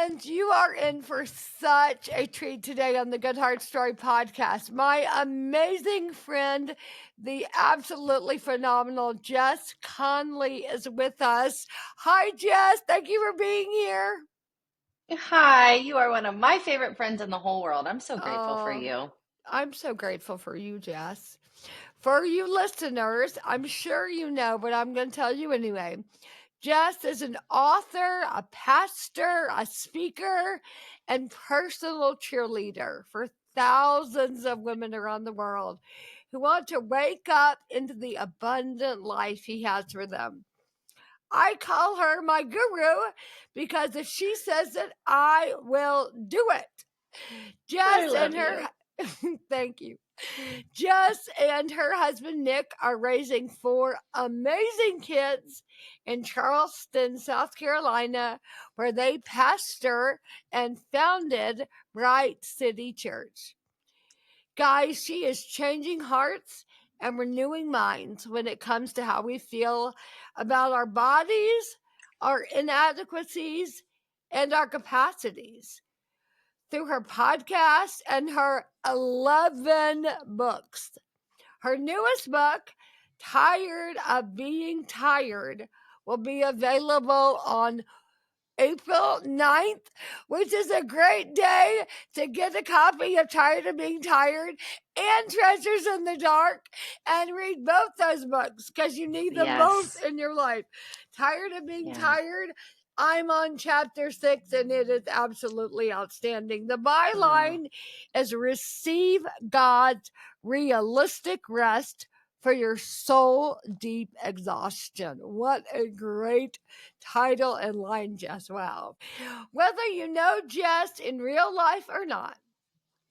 friends, you are in for such a treat today on the GoodHard Story podcast. My amazing friend, the absolutely phenomenal Jess Connolly is with us. Hi, Jess. Thank you for being here. Hi, you are one of my favorite friends in the whole world. I'm so grateful for Oh, you. I'm so grateful for you, Jess. For you listeners, I'm sure you know, but I'm going to tell you anyway. Jess is an author, a pastor, a speaker, and personal cheerleader for thousands of women around the world who want to wake up into the abundant life he has for them. I call her my guru because if she says it, I will do it. I Jess and love you. her, thank you. Jess and her husband Nick are raising 4 amazing kids in Charleston, South Carolina, where they pastor and founded Bright City Church. Guys, she is changing hearts and renewing minds when it comes to how we feel about our bodies, our inadequacies, and our capacities through her podcast and her 11 books. Her newest book, Tired of Being Tired, will be available on April 9th, which is a great day to get a copy of Tired of Being Tired and Treasures in the Dark and read both those books because you need them both Yes. in your life. Tired of Being Yeah. Tired. I'm on chapter 6 and it is absolutely outstanding. The byline is Receive God's Realistic Rest for Your Soul Deep Exhaustion. What a great title and line, Jess. Wow. Whether you know Jess in real life or not,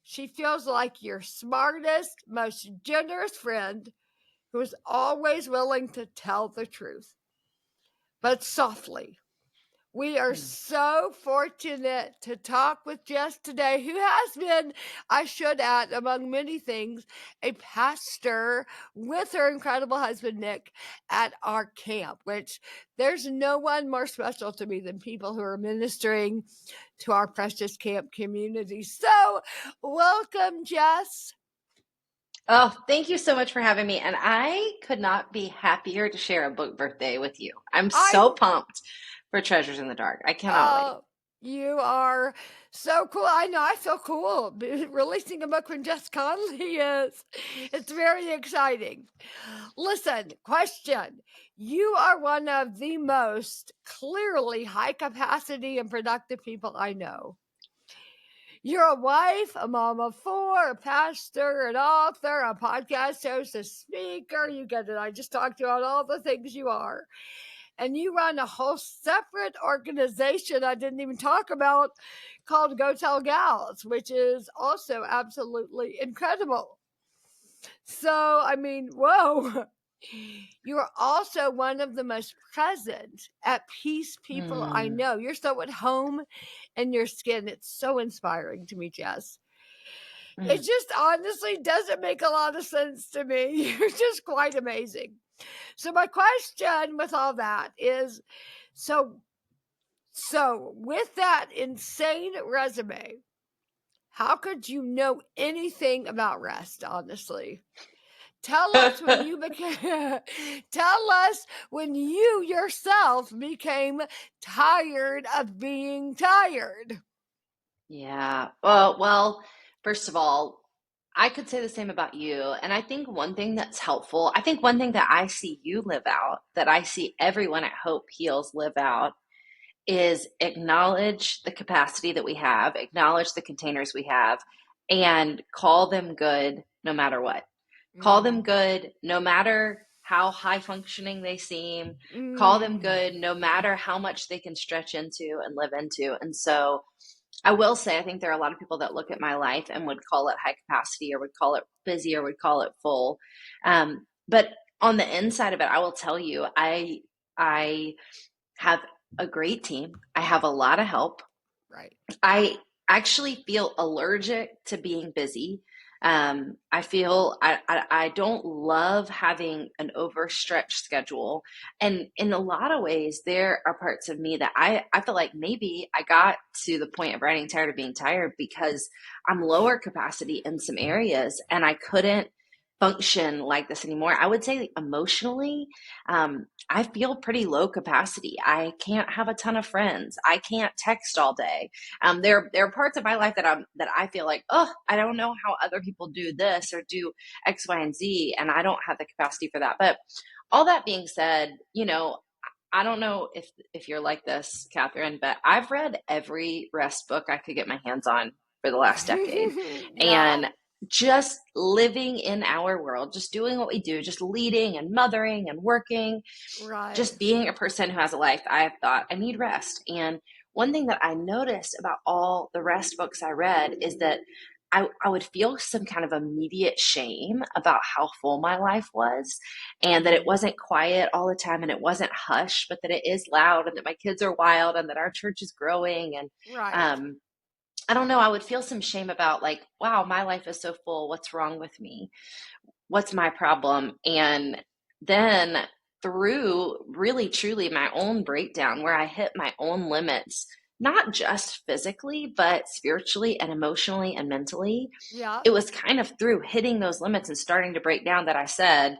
she feels like your smartest, most generous friend who is always willing to tell the truth, but softly. We are so fortunate to talk with Jess today, who has been, I should add, among many things, a pastor with her incredible husband, Nick, at our camp, which there's no one more special to me than people who are ministering to our precious camp community. So, welcome, Jess. Oh, thank you so much for having me. And I could not be happier to share a book birthday with you. I'm so I'm pumped for Treasures in the Dark. I cannot wait. Oh, you are so cool. I know I feel cool. Releasing a book from Jess Connolly is it's very exciting. Listen, question. You are one of the most clearly high capacity and productive people I know. You're a wife, a mom of 4, a pastor, an author, a podcast host, a speaker. You get it. I just talked about all the things you are. And you run a whole separate organization I didn't even talk about called Go Tell Gals, which is also absolutely incredible. So, I mean, whoa. You are also one of the most present, at peace people I Mm. know. You're so at home in your skin. It's so inspiring to me, Jess. It Mm. just honestly doesn't make a lot of sense to me. You're just quite amazing. So my question with all that is, so with that insane resume, how could you know anything about rest, honestly? Tell us when you became tell us when you yourself became tired of being tired. Yeah. Well, first of all, I could say the same about you. And I think one thing that's helpful, I think one thing that I see you live out, that I see everyone at Hope Heals live out, is acknowledge the capacity that we have, acknowledge the containers we have, and call them good no matter what. Call them Mm. good no matter how high functioning they seem. Call them Mm. good no matter how much they can stretch into and live into. And so I will say, I think there are a lot of people that look at my life and would call it high capacity or would call it busy or would call it full. But on the inside of it, I will tell you, I have a great team. I have a lot of help. Right. I actually feel allergic to being busy. I feel I don't love having an overstretched schedule. And in a lot of ways, there are parts of me that I feel like maybe I got to the point of writing Tired of Being Tired because I'm lower capacity in some areas and I couldn't function like this anymore. I would say like emotionally, I feel pretty low capacity. I can't have a ton of friends. I can't text all day. There are parts of my life that I feel like, oh, I don't know how other people do this or do X, Y, and Z, and I don't have the capacity for that. But all that being said, I don't know if you're like this, Katherine, but I've read every rest book I could get my hands on for the last decade. Yeah. And just living in our world, just doing what we do, just leading and mothering and working, Right. just being a person who has a life, I have thought I need rest. And one thing that I noticed about all the rest books I read is that I would feel some kind of immediate shame about how full my life was, and that it wasn't quiet all the time and it wasn't hush, but that it is loud and that my kids are wild and that our church is growing. And Right. I don't know, I would feel some shame about like, wow, my life is so full. What's wrong with me? What's my problem? And then through really truly my own breakdown where I hit my own limits, not just physically, but spiritually and emotionally and mentally, Yeah. it was kind of through hitting those limits and starting to break down that I said,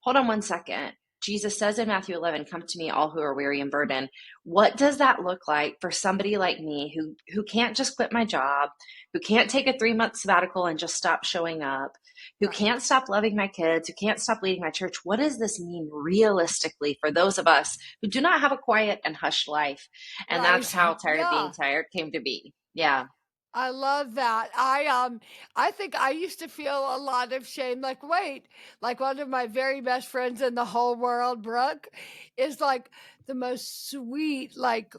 hold on one second. Jesus says in Matthew 11, come to me, all who are weary and burdened. What does that look like for somebody like me who can't just quit my job, who can't take a 3-month sabbatical and just stop showing up, who Right. can't stop loving my kids, who can't stop leading my church? What does this mean realistically for those of us who do not have a quiet and hushed life? And that's Right. how Tired of Being Yeah. Tired came to be. Yeah. I love that. I think I used to feel a lot of shame. Like, wait, like one of my very best friends in the whole world, Brooke, is like the most sweet, like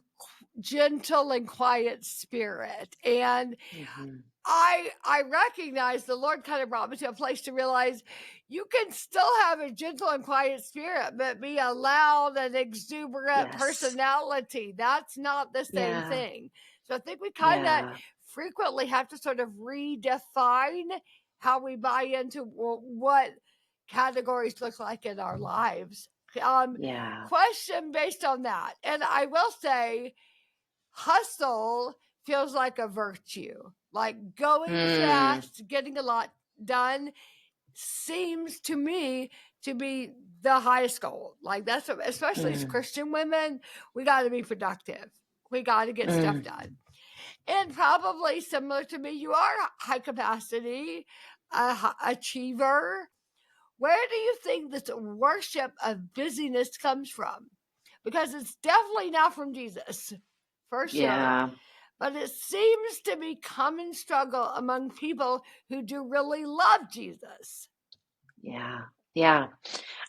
gentle and quiet spirit. And Mm-hmm. I recognize the Lord kind of brought me to a place to realize you can still have a gentle and quiet spirit, but be a loud and exuberant Yes. personality. That's not the same Yeah. thing. So I think we kind of Yeah. frequently have to sort of redefine how we buy into what categories look like in our lives. Um, Yeah. Question based on that. And I will say, hustle feels like a virtue. Like going Mm. fast, getting a lot done seems to me to be the highest goal. Like that's especially as Mm. Christian women, we got to be productive. We got to get stuff Mm. done. And probably similar to me, you are high capacity, achiever. Where do you think this worship of busyness comes from? Because it's definitely not from Jesus, for sure. Yeah. But it seems to be common struggle among people who do really love Jesus. Yeah. Yeah.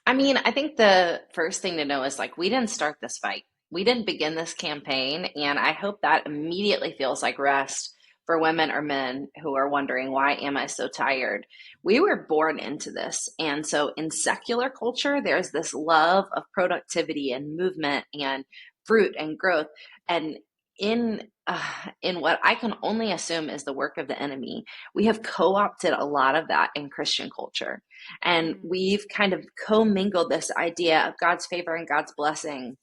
I mean, I think the first thing to know is like, we didn't start this fight. We didn't begin this campaign. And I hope that immediately feels like rest for women or men who are wondering, why am I so tired? We were born into this. And so in secular culture, there's this love of productivity and movement and fruit and growth. And in in what I can only assume is the work of the enemy, we have co-opted a lot of that in Christian culture. And Mm. we've kind of commingled this idea of God's favor and God's blessing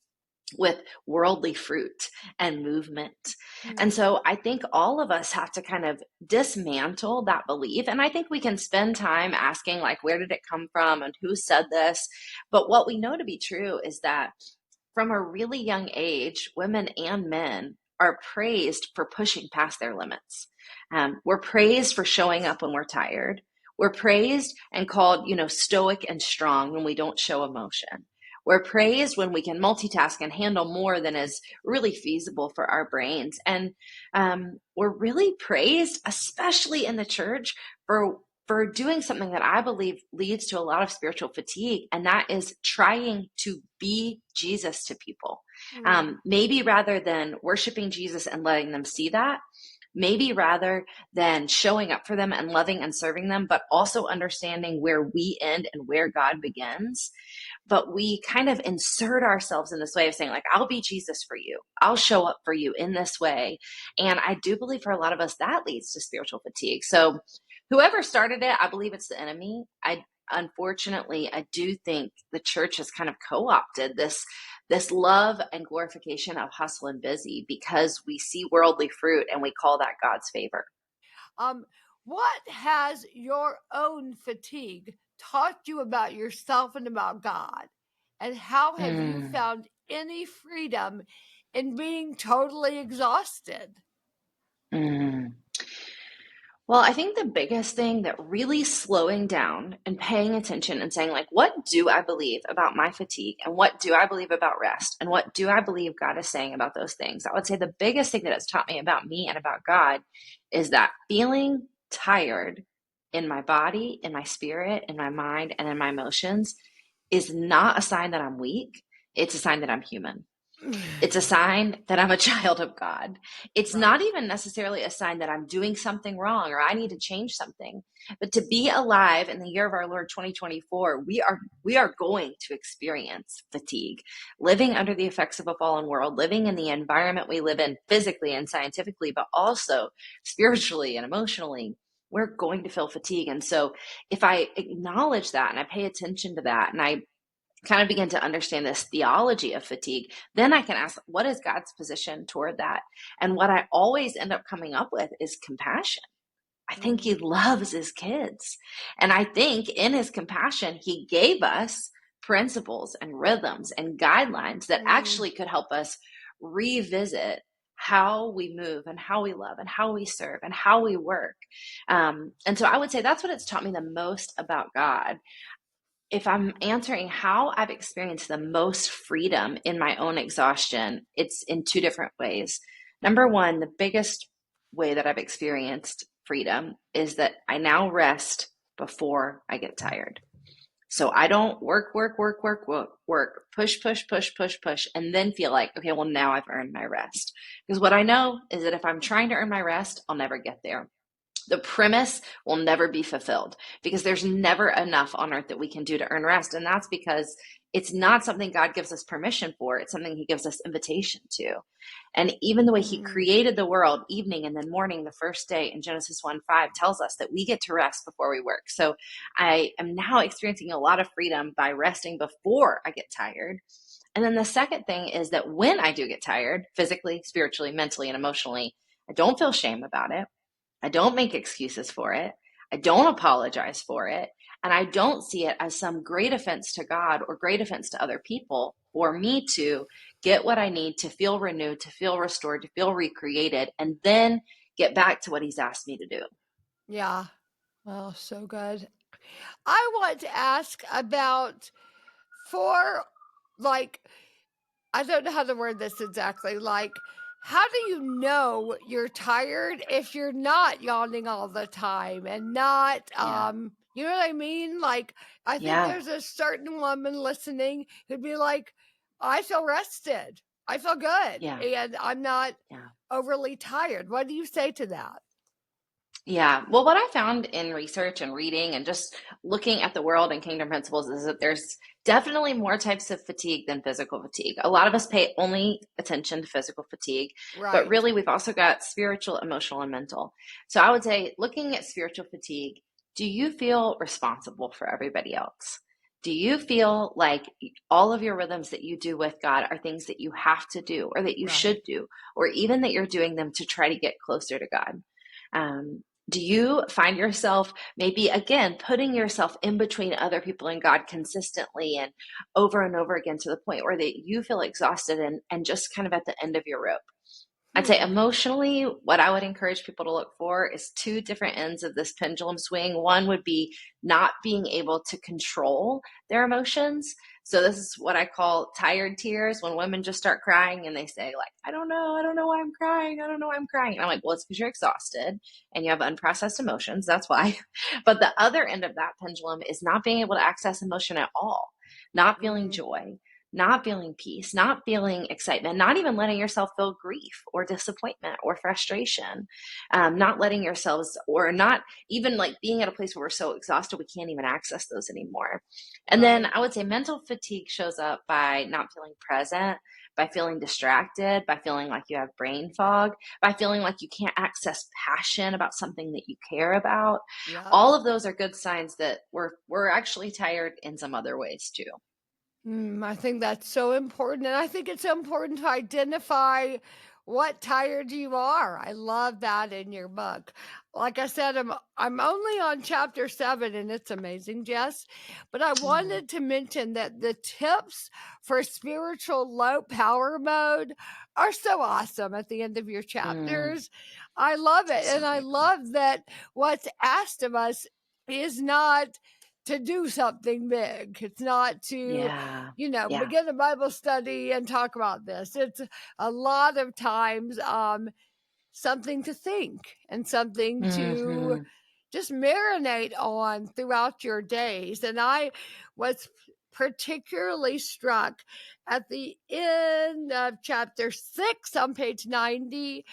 with worldly fruit and movement. And Mm. so I think all of us have to kind of dismantle that belief. And I think we can spend time asking, like, where did it come from and who said this? But what we know to be true is that from a really young age, women and men are praised for pushing past their limits. We're praised for showing up when we're tired. We're praised and called, stoic and strong when we don't show emotion. We're praised when we can multitask and handle more than is really feasible for our brains. And we're really praised, especially in the church, for doing something that I believe leads to a lot of spiritual fatigue, and that is trying to be Jesus to people. Mm. Maybe rather than worshiping Jesus and letting them see that, maybe rather than showing up for them and loving and serving them, but also understanding where we end and where God begins. But we kind of insert ourselves in this way of saying, like, I'll be Jesus for you. I'll show up for you in this way. And I do believe for a lot of us that leads to spiritual fatigue. So whoever started it, I believe it's the enemy. Unfortunately, I do think the church has kind of co-opted this love and glorification of hustle and busy because we see worldly fruit and we call that God's favor. What has your own fatigue taught you about yourself and about God? And how have you found any freedom in being totally exhausted? Well, I think the biggest thing that really slowing down and paying attention and saying, like, what do I believe about my fatigue? And what do I believe about rest? And what do I believe God is saying about those things? I would say the biggest thing that it's taught me about me and about God is that feeling tired in my body, in my spirit, in my mind, and in my emotions is not a sign that I'm weak. It's a sign that I'm human. It's a sign that I'm a child of God. It's not even necessarily a sign that I'm doing something wrong or I need to change something. But to be alive in the year of our Lord 2024, we are going to experience fatigue, living under the effects of a fallen world, living in the environment we live in physically and scientifically, but also spiritually and emotionally. We're going to feel fatigue. And so if I acknowledge that and I pay attention to that and I kind of begin to understand this theology of fatigue, then I can ask, what is God's position toward that? And what I always end up coming up with is compassion. I think he loves his kids. And I think in his compassion, he gave us principles and rhythms and guidelines that actually could help us revisit how we move and how we love and how we serve and how we work. And so I would say that's what it's taught me the most about God. If I'm answering how I've experienced the most freedom in my own exhaustion, it's in two different ways. Number one, the biggest way that I've experienced freedom is that I now rest before I get tired. So I don't work, push, and then feel like, okay, well, now I've earned my rest. Because what I know is that if I'm trying to earn my rest, I'll never get there. The premise will never be fulfilled because there's never enough on earth that we can do to earn rest. And that's because it's not something God gives us permission for. It's something he gives us invitation to. And even the way he created the world, evening and then morning, the first day in Genesis 1:5 tells us that we get to rest before we work. So I am now experiencing a lot of freedom by resting before I get tired. And then the second thing is that when I do get tired, physically, spiritually, mentally, and emotionally, I don't feel shame about it. I don't make excuses for it. I don't apologize for it. And I don't see it as some great offense to God or great offense to other people for me to get what I need to feel renewed, to feel restored, to feel recreated, and then get back to what he's asked me to do. Yeah. Well, so good. I want to ask about I don't know how to word this exactly. How do you know you're tired if you're not yawning all the time and not, you know what I mean? I think there's a certain woman listening who'd be like, I feel rested. I feel good. And I'm not overly tired. What do you say to that? Yeah. Well, what I found in research and reading and just looking at the world and kingdom principles is that there's definitely more types of fatigue than physical fatigue. A lot of us pay only attention to physical fatigue, but really we've also got spiritual, emotional, and mental. So I would say, looking at spiritual fatigue, do you feel responsible for everybody else? Do you feel like all of your rhythms that you do with God are things that you have to do or that you should do, or even that you're doing them to try to get closer to God? Do you find yourself maybe, again, putting yourself in between other people and God consistently and over again to the point where that you feel exhausted and just kind of at the end of your rope? I'd say emotionally, what I would encourage people to look for is two different ends of this pendulum swing. One would be not being able to control their emotions. So this is what I call tired tears, when women just start crying and they say, like, I don't know why I'm crying. I don't know why I'm crying. And I'm like, well, it's because you're exhausted and you have unprocessed emotions. That's why. But the other end of that pendulum is not being able to access emotion at all, not feeling joy, not feeling peace, not feeling excitement, not even letting yourself feel grief or disappointment or frustration, not letting yourselves, or not even like being at a place where we're so exhausted we can't even access those anymore. And then I would say mental fatigue shows up by not feeling present, by feeling distracted, by feeling like you have brain fog, by feeling like you can't access passion about something that you care about. Yeah. All of those are good signs that we're actually tired in some other ways too. I think that's so important. And I think it's important to identify what tired you are. I love that in your book. Like I said, I'm only on chapter 7 and it's amazing, Jess. But I wanted to mention that the tips for spiritual low power mode are so awesome at the end of your chapters. I love it. So And I grateful. love that what's asked of us is not to do something big. It's not to, Yeah. begin a Bible study and talk about this. It's a lot of times something to think and something to just marinate on throughout your days. And I was particularly struck at the end of chapter 6 on page 90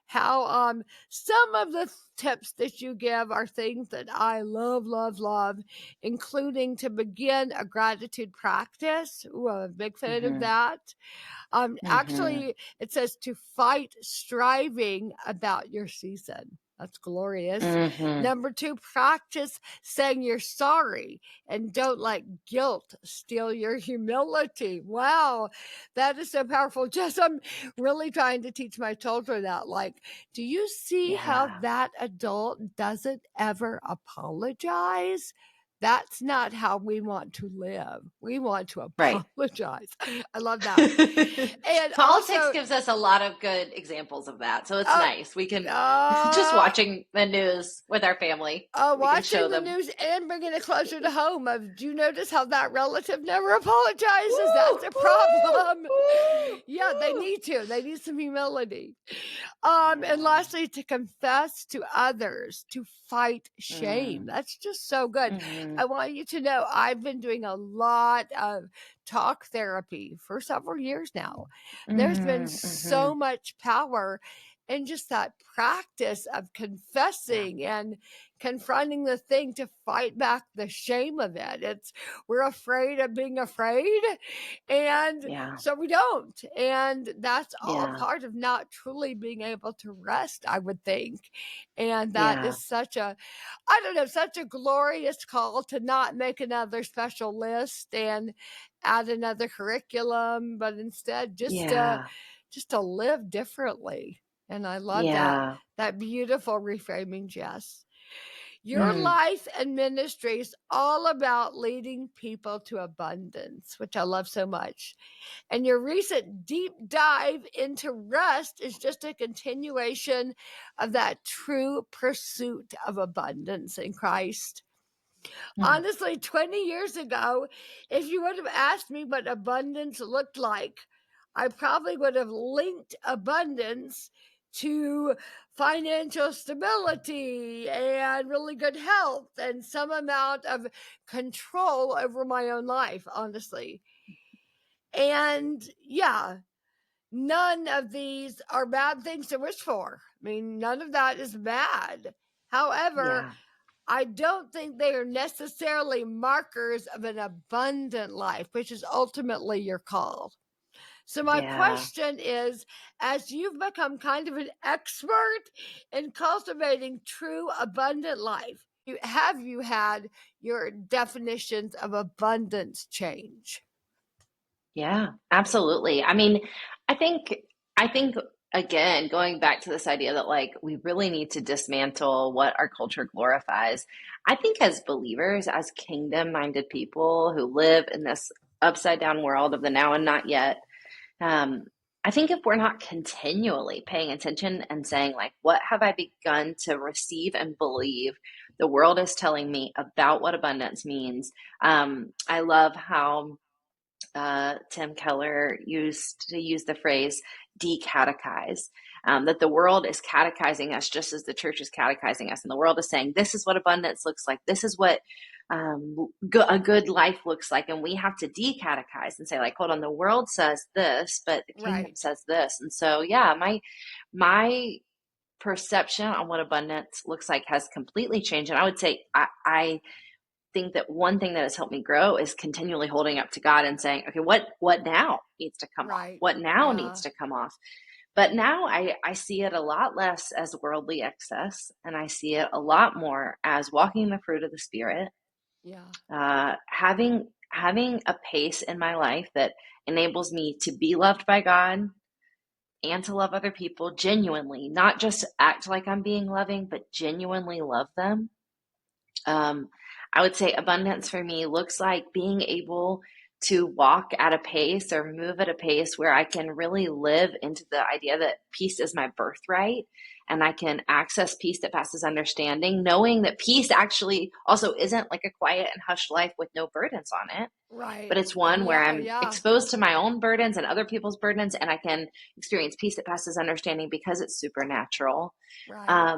how some of the tips that you give are things that I love, love, love, including to begin a gratitude practice. Ooh, I'm a big fan of that. Actually, it says to fight striving about your season. That's glorious. Number 2, practice saying you're sorry and don't let guilt steal your humility. Wow, that is so powerful. Just I'm really trying to teach my children that. Like, do you see how that adult doesn't ever apologize? That's not how we want to live. We want to Right. apologize. I love that. And Politics also, gives us a lot of good examples of that. So it's nice. We can just uh, watching the news with our family. We can show watching the them. news and bringing it closer to home. Do you notice how that relative never apologizes? Woo, That's a problem. woo, Yeah, they woo. need to. They need some humility. Yeah. And lastly, to confess to others, to fight shame. That's just so good. I want you to know I've been doing a lot of talk therapy for several years now. There's been so much power in just that practice of confessing and confronting the thing to fight back the shame of it. We're afraid of being afraid, and so we don't. And that's all part of not truly being able to rest, I would think. And that is such a, I don't know, such a glorious call to not make another special list and add another curriculum, but instead just to live differently. And I love that beautiful reframing, Jess. Your life and ministry is all about leading people to abundance, which I love so much. And your recent deep dive into rest is just a continuation of that true pursuit of abundance in Christ. Honestly, 20 years ago, if you would have asked me what abundance looked like, I probably would have linked abundance to financial stability and really good health and some amount of control over my own life, honestly. And yeah, none of these are bad things to wish for. I mean, none of that is bad. However, I don't think they are necessarily markers of an abundant life, which is ultimately your call. So my question is, as you've become kind of an expert in cultivating true abundant life, have you had your definitions of abundance change? Yeah, absolutely. I mean, I think again, going back to this idea that like we really need to dismantle what our culture glorifies. I think as believers, as kingdom-minded people who live in this upside down world of the now and not yet, um, I think if we're not continually paying attention and saying like, what have I begun to receive and believe the world is telling me about what abundance means? I love how Tim Keller used to use the phrase decatechize, that the world is catechizing us just as the church is catechizing us. And the world is saying, this is what abundance looks like. This is what a good life looks like. And we have to decatechize and say, like, hold on, the world says this, but the kingdom says this. And so, yeah, my perception on what abundance looks like has completely changed. And I would say I think that one thing that has helped me grow is continually holding up to God and saying, okay, what now needs to come off? Right. What now Yeah. needs to come off? But now I see it a lot less as worldly excess, and I see it a lot more as walking the fruit of the Spirit, Yeah. having a pace in my life that enables me to be loved by God and to love other people genuinely, not just act like I'm being loving, but genuinely love them. I would say abundance for me looks like being able to walk at a pace or move at a pace where I can really live into the idea that peace is my birthright, and I can access peace that passes understanding, knowing that peace actually also isn't like a quiet and hushed life with no burdens on it, Right. but it's one where I'm Yeah. exposed to my own burdens and other people's burdens, and I can experience peace that passes understanding because it's supernatural. Right.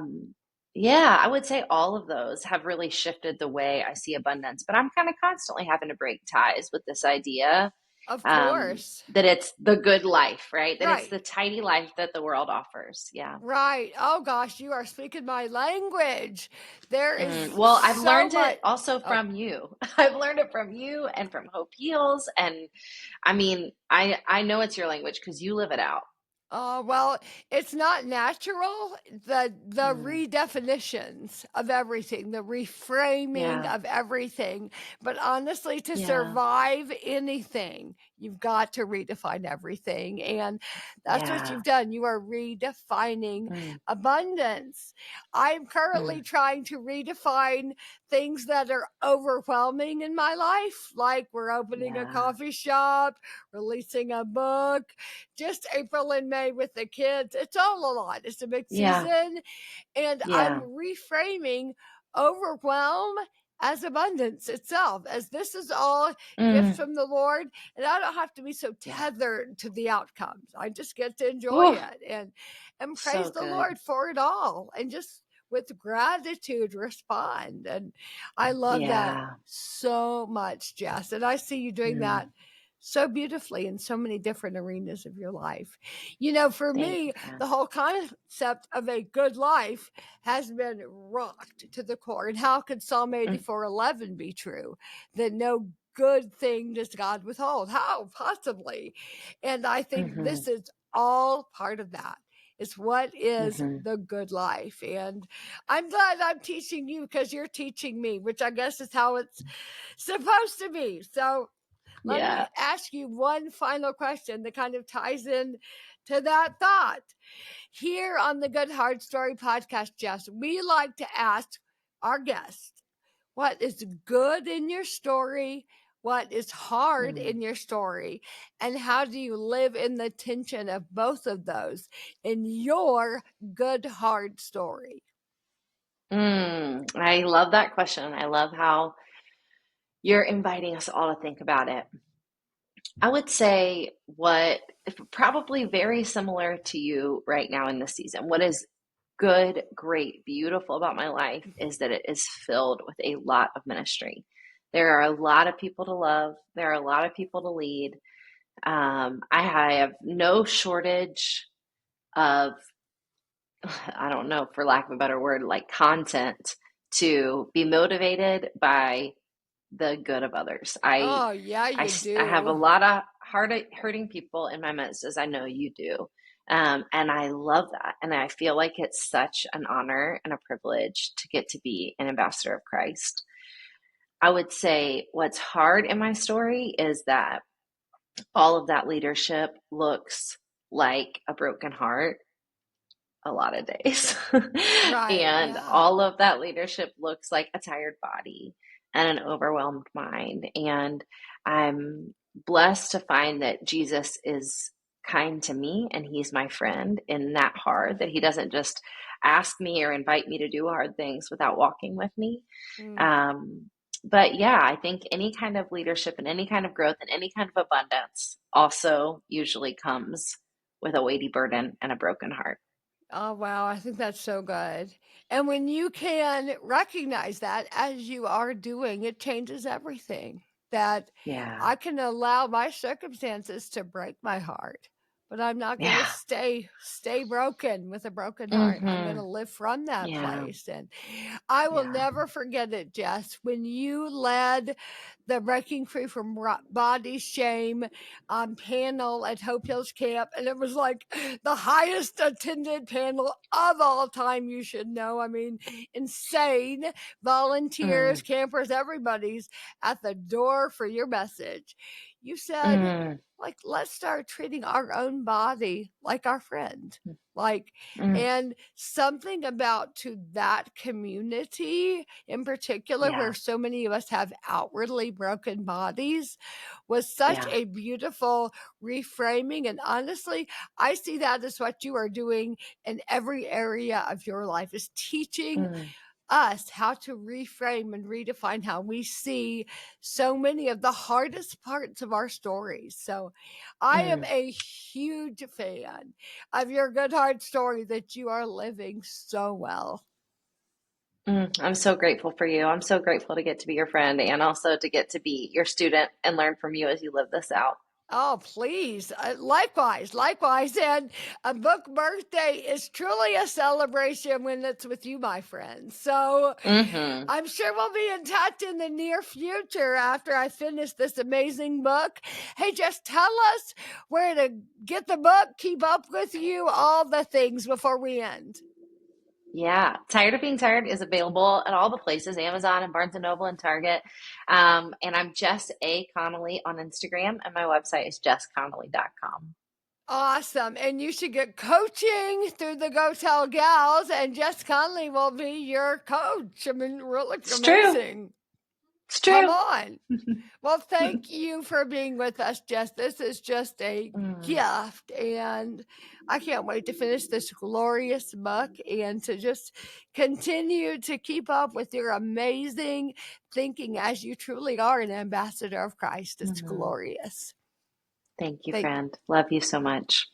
Yeah, I would say all of those have really shifted the way I see abundance, but I'm kind of constantly having to break ties with this idea Of course. that it's the good life, right? That it's Right. the tidy life that the world offers. Yeah. Right. Oh gosh, you are speaking my language. There is Well, I've so learned it much. also Oh, from you. I've learned it from you and from Hope Heals. And I mean, I know it's your language because you live it out. well, it's not natural. The Mm, redefinitions of everything, the reframing yeah. of everything. But honestly, to Yeah. survive anything, you've got to redefine everything. And that's what Yeah. you've done. You are redefining Mm, abundance. I'm currently mm, trying to redefine things that are overwhelming in my life, like we're opening a yeah. coffee shop, releasing a book, just April and May with the kids. It's all a lot. It's a big Yeah. season. And I'm Yeah. reframing overwhelm as abundance itself, as this is all gifts Mm, from the Lord. And I don't have to be so yeah. tethered to the outcomes. I just get to enjoy Ooh, it and praise so the good. Lord for it all. And just with gratitude respond. And I love that Yeah. so much, Jess. And I see you doing Mm, that so beautifully in so many different arenas of your life. For thank me, you, friend. the whole concept of a good life has been rocked to the core. And how could Psalm Mm, 84:11 be true? That no good thing does God withhold. How possibly? And I think mhm, this is all part of that. It's what is mhm. the good life. And I'm glad I'm teaching you because you're teaching me, which I guess is how it's supposed to be. So let me Yeah. ask you one final question that kind of ties in to that thought. Here on the Good Hard Story podcast, Jess, we like to ask our guests what is good in your story, what is hard Mm. in your story, and how do you live in the tension of both of those in your good hard story? I love that question. I love how you're inviting us all to think about it. I would say what probably very similar to you right now in this season. What is good, great, beautiful about my life is that it is filled with a lot of ministry. There are a lot of people to love. There are a lot of people to lead. I have no shortage of, I don't know, for lack of a better word, like content to be motivated by the good of others. Oh, yeah, I, you I have a do. lot of hurting people in my midst, as I know you do. And I love that. And I feel like it's such an honor and a privilege to get to be an ambassador of Christ. I would say what's hard in my story is that all of that leadership looks like a broken heart a lot of days. Right, And yeah. all of that leadership looks like a tired body and an overwhelmed mind. And I'm blessed to find that Jesus is kind to me and he's my friend in that hard, that he doesn't just ask me or invite me to do hard things without walking with me. Mm. But yeah, I think any kind of leadership and any kind of growth and any kind of abundance also usually comes with a weighty burden and a broken heart. Oh, wow. I think that's so good. And when you can recognize that as you are doing, it changes everything. That Yeah. I can allow my circumstances to break my heart, but I'm not going to Yeah. stay broken with a broken heart. I'm going Mm-hmm. to live from that Yeah. place. And I will Yeah. never forget it, Jess, when you led the Breaking Free from Body Shame panel at Hope Hills Camp. And it was like the highest attended panel of all time, you should know. I mean, insane. Volunteers, Mm. campers, everybody's at the door for your message. You said, Mm. like, let's start treating our own body like our friend. Like, Mm. and something about to that community in particular, Yeah. where so many of us have outwardly broken bodies, was such Yeah. a beautiful reframing. And honestly, I see that as what you are doing in every area of your life, is teaching Mm. us how to reframe and redefine how we see so many of the hardest parts of our stories. So I am Mm. a huge fan of your GoodHard story that you are living so well. I'm so grateful for you. I'm so grateful to get to be your friend and also to get to be your student and learn from you as you live this out. Oh, please. Likewise, likewise. And a book birthday is truly a celebration when it's with you, my friend. So Mm-hmm. I'm sure we'll be in touch in the near future after I finish this amazing book. Hey, just tell us where to get the book, keep up with you, all the things before we end. Yeah, Tired of Being Tired is available at all the places, Amazon and Barnes and Noble and Target. And I'm Jess A. Connolly on Instagram, and my website is jessconnolly.com. Awesome. And you should get coaching through the Go Tell Gals, and Jess Connolly will be your coach. I mean, really It's true. amazing. It's Come true. on. Well, thank you for being with us, Jess. This is just a Mm, gift, and I can't wait to finish this glorious book and to just continue to keep up with your amazing thinking, as you truly are an ambassador of Christ. It's mhm. glorious. Thank you, Thank friend. Love you so much.